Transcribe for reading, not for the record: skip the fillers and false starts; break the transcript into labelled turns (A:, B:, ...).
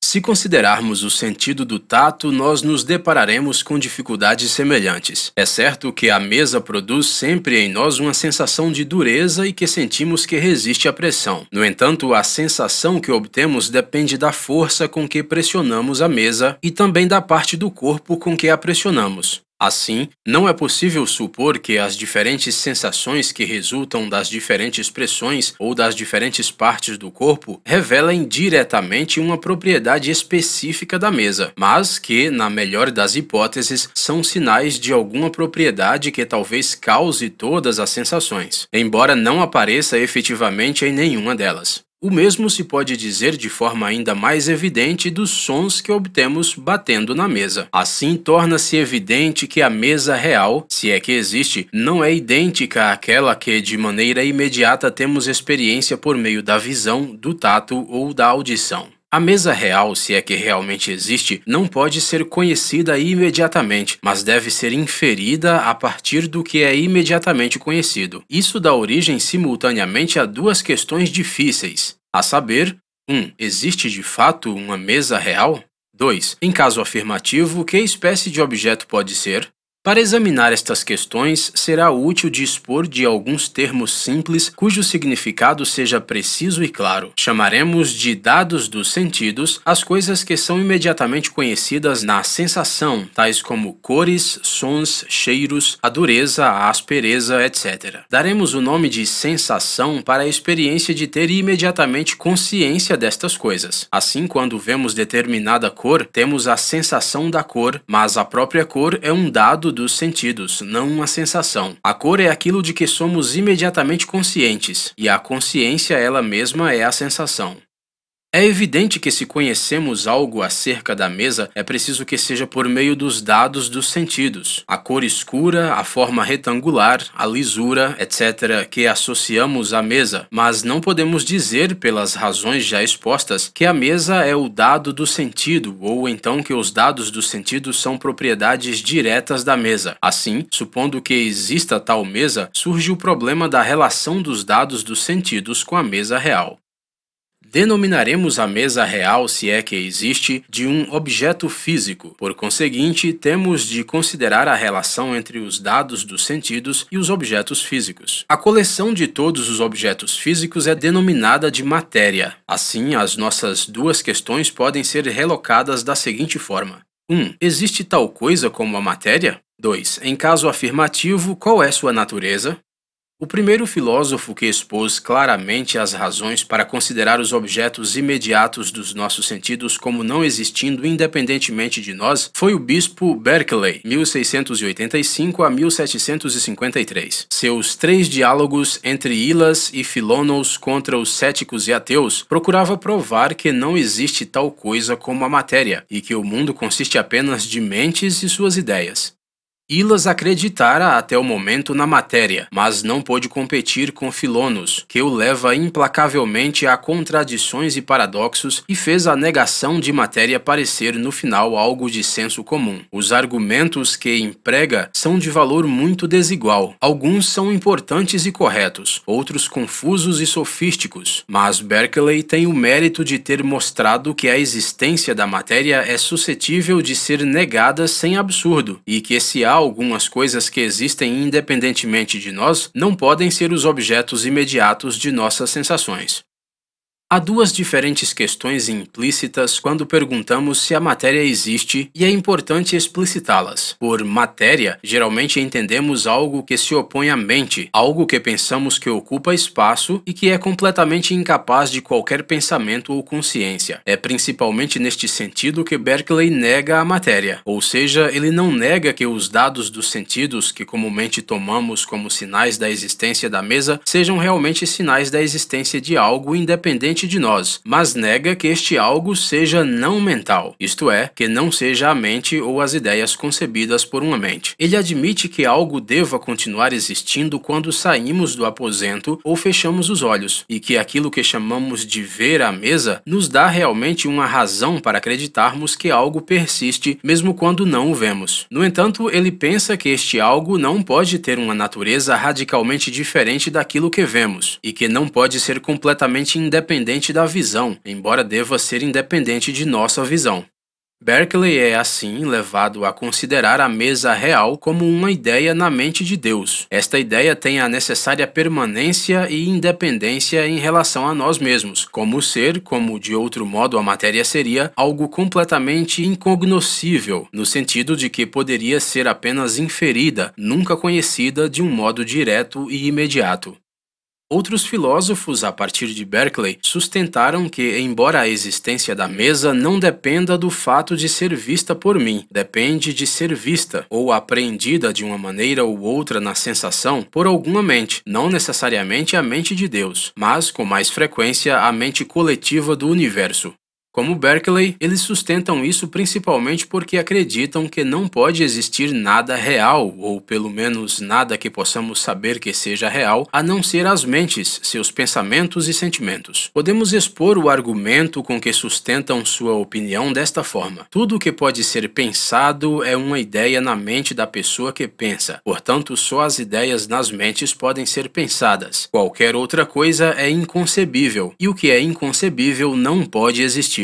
A: Se considerarmos o sentido do tato, nós nos depararemos com dificuldades semelhantes. É certo que a mesa produz sempre em nós uma sensação de dureza e que sentimos que resiste à pressão. No entanto, a sensação que obtemos depende da força com que pressionamos a mesa e também da parte do corpo com que a pressionamos. Assim, não é possível supor que as diferentes sensações que resultam das diferentes pressões ou das diferentes partes do corpo revelem diretamente uma propriedade específica da mesa, mas que, na melhor das hipóteses, são sinais de alguma propriedade que talvez cause todas as sensações, embora não apareça efetivamente em nenhuma delas. O mesmo se pode dizer de forma ainda mais evidente dos sons que obtemos batendo na mesa. Assim, torna-se evidente que a mesa real, se é que existe, não é idêntica àquela que de maneira imediata temos experiência por meio da visão, do tato ou da audição. A mesa real, se é que realmente existe, não pode ser conhecida imediatamente, mas deve ser inferida a partir do que é imediatamente conhecido. Isso dá origem simultaneamente a duas questões difíceis, a saber, 1. Existe de fato uma mesa real? 2. Em caso afirmativo, que espécie de objeto pode ser? Para examinar estas questões, será útil dispor de alguns termos simples cujo significado seja preciso e claro. Chamaremos de dados dos sentidos as coisas que são imediatamente conhecidas na sensação, tais como cores, sons, cheiros, a dureza, a aspereza, etc. Daremos o nome de sensação para a experiência de ter imediatamente consciência destas coisas. Assim, quando vemos determinada cor, temos a sensação da cor, mas a própria cor é um dado dos sentidos, não uma sensação. A cor é aquilo de que somos imediatamente conscientes, e a consciência ela mesma é a sensação. É evidente que se conhecemos algo acerca da mesa, é preciso que seja por meio dos dados dos sentidos. A cor escura, a forma retangular, a lisura, etc., que associamos à mesa, mas não podemos dizer, pelas razões já expostas, que a mesa é o dado do sentido, ou então que os dados dos sentidos são propriedades diretas da mesa. Assim, supondo que exista tal mesa, surge o problema da relação dos dados dos sentidos com a mesa real. Denominaremos a mesa real, se é que existe, de um objeto físico. Por conseguinte, temos de considerar a relação entre os dados dos sentidos e os objetos físicos. A coleção de todos os objetos físicos é denominada de matéria. Assim, as nossas duas questões podem ser relocadas da seguinte forma. 1. Existe tal coisa como a matéria? 2. Em caso afirmativo, qual é sua natureza? O primeiro filósofo que expôs claramente as razões para considerar os objetos imediatos dos nossos sentidos como não existindo independentemente de nós foi o bispo Berkeley, 1685 a 1753. Seus 3 diálogos entre Hilas e Filônous contra os céticos e ateus procurava provar que não existe tal coisa como a matéria e que o mundo consiste apenas de mentes e suas ideias. Hilas acreditara até o momento na matéria, mas não pôde competir com Filônous, que o leva implacavelmente a contradições e paradoxos e fez a negação de matéria parecer no final algo de senso comum. Os argumentos que emprega são de valor muito desigual. Alguns são importantes e corretos, outros confusos e sofísticos, mas Berkeley tem o mérito de ter mostrado que a existência da matéria é suscetível de ser negada sem absurdo, e que se há algumas coisas que existem independentemente de nós, não podem ser os objetos imediatos de nossas sensações. Há duas diferentes questões implícitas quando perguntamos se a matéria existe e é importante explicitá-las. Por matéria, geralmente entendemos algo que se opõe à mente, algo que pensamos que ocupa espaço e que é completamente incapaz de qualquer pensamento ou consciência. É principalmente neste sentido que Berkeley nega a matéria, ou seja, ele não nega que os dados dos sentidos que comumente tomamos como sinais da existência da mesa sejam realmente sinais da existência de algo independente de nós, mas nega que este algo seja não mental, isto é, que não seja a mente ou as ideias concebidas por uma mente. Ele admite que algo deva continuar existindo quando saímos do aposento ou fechamos os olhos, e que aquilo que chamamos de ver à mesa nos dá realmente uma razão para acreditarmos que algo persiste, mesmo quando não o vemos. No entanto, ele pensa que este algo não pode ter uma natureza radicalmente diferente daquilo que vemos, e que não pode ser completamente independente independente da visão, embora deva ser independente de nossa visão. Berkeley é, assim, levado a considerar a mesa real como uma ideia na mente de Deus. Esta ideia tem a necessária permanência e independência em relação a nós mesmos, como ser, como de outro modo a matéria seria, algo completamente incognoscível, no sentido de que poderia ser apenas inferida, nunca conhecida de um modo direto e imediato. Outros filósofos, a partir de Berkeley, sustentaram que, embora a existência da mesa não dependa do fato de ser vista por mim, depende de ser vista, ou apreendida de uma maneira ou outra na sensação, por alguma mente, não necessariamente a mente de Deus, mas, com mais frequência, a mente coletiva do universo. Como Berkeley, eles sustentam isso principalmente porque acreditam que não pode existir nada real, ou pelo menos nada que possamos saber que seja real, a não ser as mentes, seus pensamentos e sentimentos. Podemos expor o argumento com que sustentam sua opinião desta forma: tudo que pode ser pensado é uma ideia na mente da pessoa que pensa, portanto só as ideias nas mentes podem ser pensadas. Qualquer outra coisa é inconcebível, e o que é inconcebível não pode existir.